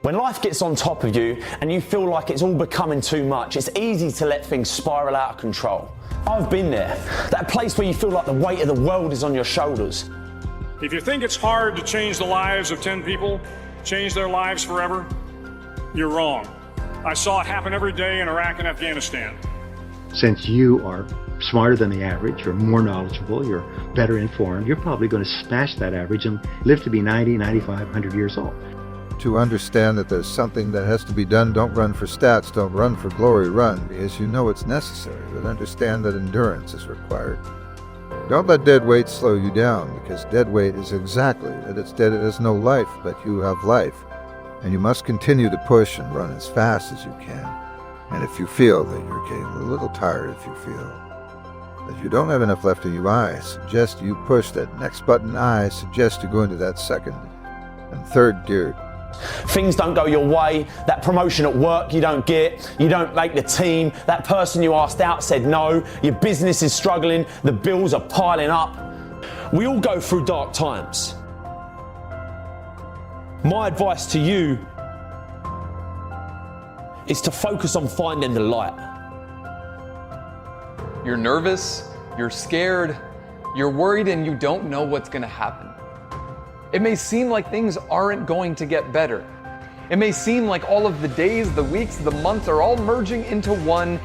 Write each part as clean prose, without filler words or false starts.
When life gets on top of you and you feel like it's all becoming too much, it's easy to let things spiral out of control. I've been there. That place where you feel like the weight of the world is on your shoulders. If you think it's hard to change the lives of 10 people, change their lives forever, you're wrong. I saw it happen every day in Iraq and Afghanistan. Since you are smarter than the average, you're more knowledgeable, you're better informed, you're probably going to smash that average and live to be 90, 95, 100 years old. To understand that there's something that has to be done, don't run for stats, don't run for glory, run because you know it's necessary, but understand that endurance is required. Don't let dead weight slow you down, because dead weight is exactly that. It's dead, it has no life, but you have life. And you must continue to push and run as fast as you can. And if you feel that you're getting a little tired, if you feel that you don't have enough left in you, I suggest you push that next button. I suggest you go into that second and third gear. Things don't go your way, that promotion at work you don't get, you don't make the team, that person you asked out said no, your business is struggling, the bills are piling up. We all go through dark times. My advice to you is to focus on finding the light. You're nervous, you're scared, you're worried, and you don't know what's going to happen. It may seem like things aren't going to get better. It may seem like all of the days, the weeks, the months are all merging into one,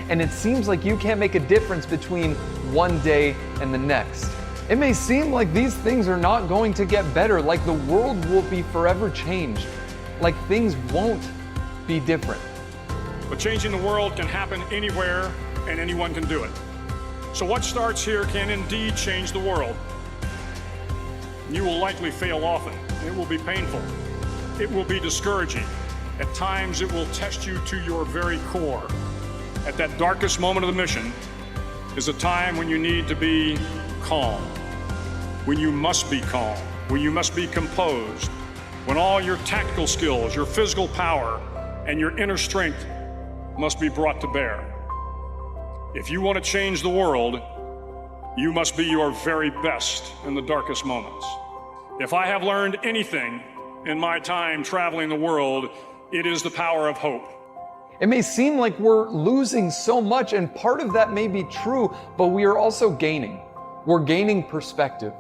and it seems like you can't make a difference between one day and the next. It may seem like these things are not going to get better, like the world will be forever changed, like things won't be different. But changing the world can happen anywhere, and anyone can do it. So what starts here can indeed change the world. You will likely fail often. It will be painful. It will be discouraging. At times, it will test you to your very core. At that darkest moment of the mission is a time when you need to be calm, when you must be calm, when you must be composed, when all your tactical skills, your physical power, and your inner strength must be brought to bear. If you want to change the world, you must be your very best in the darkest moments. If I have learned anything in my time traveling the world, it is the power of hope. It may seem like we're losing so much, and part of that may be true, but we are also gaining. We're gaining perspective.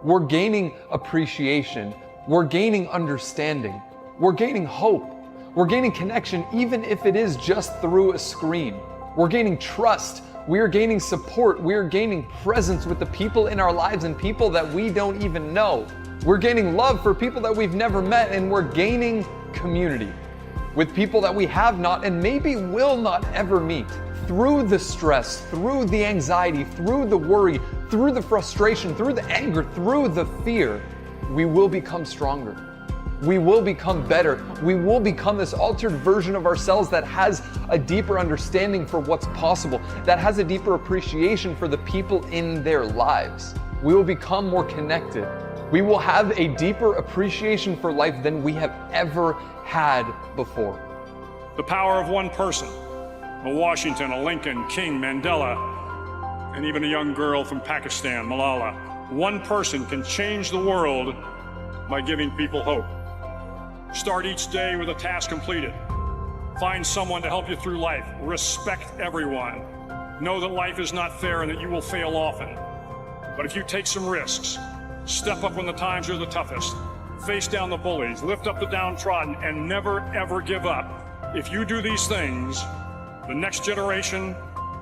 We're gaining appreciation. We're gaining understanding. We're gaining hope. We're gaining connection, even if it is just through a screen. We're gaining trust. We are gaining support. We are gaining presence with the people in our lives and people that we don't even know. We're gaining love for people that we've never met, and we're gaining community with people that we have not and maybe will not ever meet. Through the stress, through the anxiety, through the worry, through the frustration, through the anger, through the fear, we will become stronger. We will become better. We will become this altered version of ourselves that has a deeper understanding for what's possible, that has a deeper appreciation for the people in their lives. We will become more connected. We will have a deeper appreciation for life than we have ever had before. The power of one person, a Washington, a Lincoln, King, Mandela, and even a young girl from Pakistan, Malala. One person can change the world by giving people hope. Start each day with a task completed. Find someone to help you through life. Respect everyone. Know that life is not fair and that you will fail often. But if you take some risks, step up when the times are the toughest, face down the bullies, lift up the downtrodden, and never ever give up. If you do these things, the next generation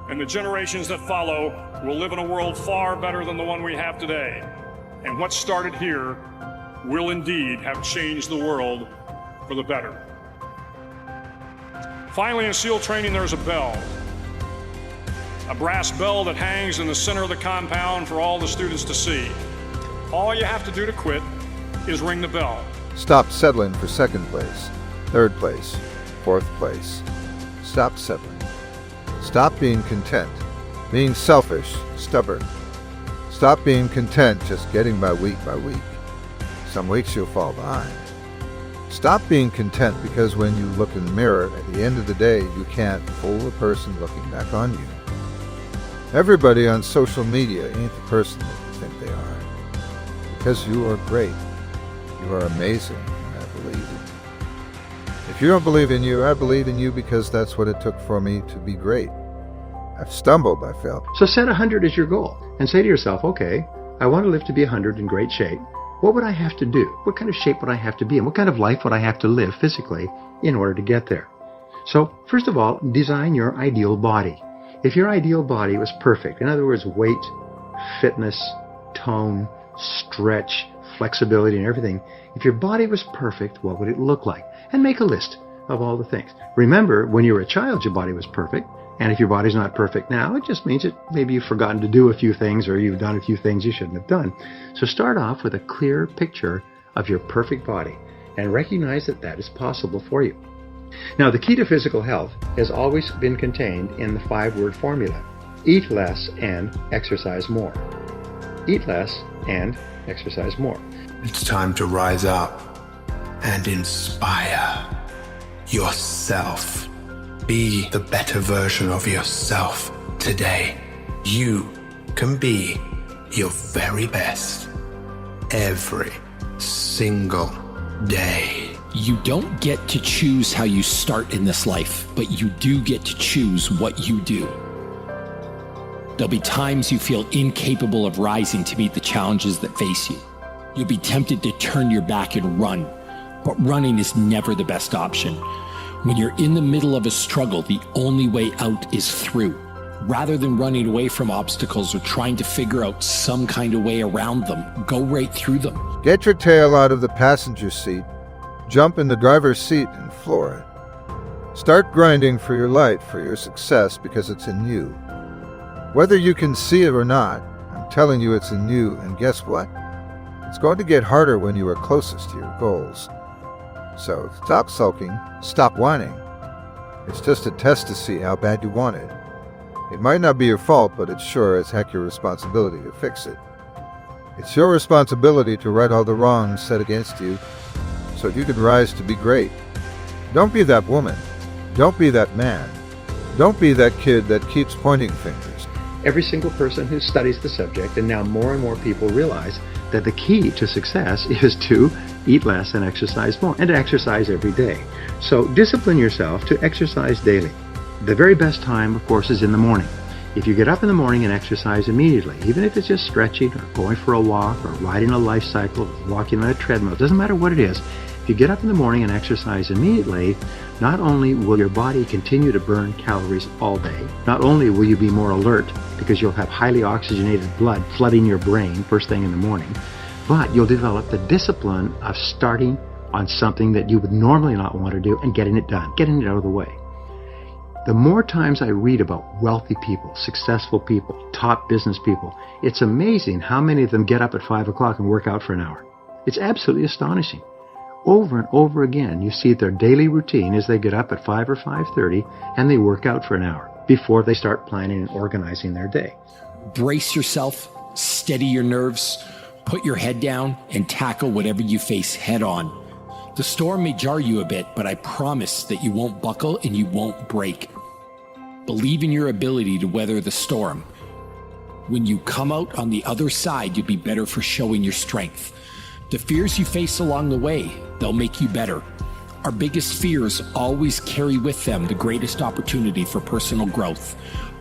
and the generations that follow will live in a world far better than the one we have today. And what started here will indeed have changed the world for the better. Finally, in SEAL training, there's a bell. A brass bell that hangs in the center of the compound for all the students to see. All you have to do to quit is ring the bell. Stop settling for second place, third place, fourth place. Stop settling. Stop being content, being selfish, stubborn. Stop being content just getting by week by week. Some weeks you'll fall behind. Stop being content because when you look in the mirror at the end of the day, you can't fool the person looking back on you. Everybody on social media ain't the person that you think they are. Because you are great. You are amazing, and I believe it. If you don't believe in you, I believe in you because that's what it took for me to be great. I've stumbled, I failed. So set 100 as your goal and say to yourself, okay, I want to live to be 100 in great shape. What would I have to do? What kind of shape would I have to be in? What kind of life would I have to live physically in order to get there? So first of all, design your ideal body. If your ideal body was perfect, in other words, weight, fitness, tone, stretch, flexibility, and everything, if your body was perfect, what would it look like? And make a list of all the things. Remember, when you were a child, your body was perfect. And if your body's not perfect now, it just means that maybe you've forgotten to do a few things or you've done a few things you shouldn't have done. So start off with a clear picture of your perfect body and recognize that that is possible for you. Now, the key to physical health has always been contained in the 5-word formula. Eat less and exercise more. Eat less and exercise more. It's time to rise up and inspire yourself. Be the better version of yourself today. You can be your very best every single day. You don't get to choose how you start in this life, but you do get to choose what you do. There'll be times you feel incapable of rising to meet the challenges that face you. You'll be tempted to turn your back and run, but running is never the best option. When you're in the middle of a struggle, the only way out is through. Rather than running away from obstacles or trying to figure out some kind of way around them, go right through them. Get your tail out of the passenger seat, jump in the driver's seat and floor it. Start grinding for your light, for your success, because it's in you. Whether you can see it or not, I'm telling you it's in you, and guess what? It's going to get harder when you are closest to your goals. So stop sulking, stop whining. It's just a test to see how bad you want it. It might not be your fault, but it's sure as heck your responsibility to fix it. It's your responsibility to right all the wrongs set against you so you can rise to be great. Don't be that woman. Don't be that man. Don't be that kid that keeps pointing fingers. Every single person who studies the subject, and now more and more people realize that the key to success is to eat less and exercise more, and to exercise every day. So discipline yourself to exercise daily. The very best time, of course, is in the morning. If you get up in the morning and exercise immediately, even if it's just stretching or going for a walk or riding a life cycle or walking on a treadmill, it doesn't matter what it is. If you get up in the morning and exercise immediately, not only will your body continue to burn calories all day, not only will you be more alert because you'll have highly oxygenated blood flooding your brain first thing in the morning, but you'll develop the discipline of starting on something that you would normally not want to do and getting it done, getting it out of the way. The more times I read about wealthy people, successful people, top business people, it's amazing how many of them get up at 5 o'clock and work out for an hour. It's absolutely astonishing. Over and over again, you see their daily routine is they get up at 5 or 5:30 and they work out for an hour before they start planning and organizing their day. Brace yourself, steady your nerves, put your head down, and tackle whatever you face head on. The storm may jar you a bit, but I promise that you won't buckle and you won't break. Believe in your ability to weather the storm. When you come out on the other side, you'll be better for showing your strength. The fears you face along the way, they'll make you better. Our biggest fears always carry with them the greatest opportunity for personal growth.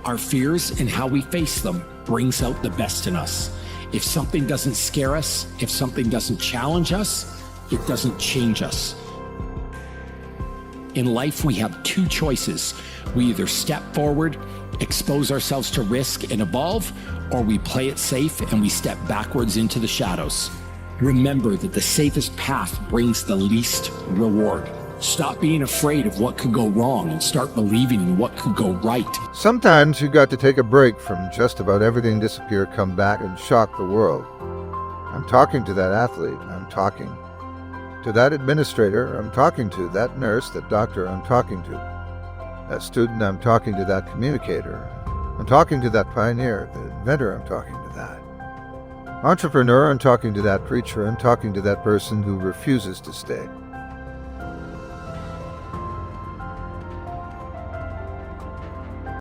Our fears and how we face them brings out the best in us. If something doesn't scare us, if something doesn't challenge us, it doesn't change us. In life, we have two choices. We either step forward, expose ourselves to risk and evolve, or we play it safe and we step backwards into the shadows. Remember that the safest path brings the least reward. Stop being afraid of what could go wrong and start believing in what could go right. Sometimes you got to take a break from just about everything, disappear, come back, and shock the world. I'm talking to that athlete. I'm talking to that administrator. I'm talking to that nurse, that doctor. I'm talking to that student. I'm talking to that communicator. I'm talking to that pioneer, the inventor. I'm talking to that entrepreneur. I'm talking to that preacher. I'm talking to that person who refuses to stay.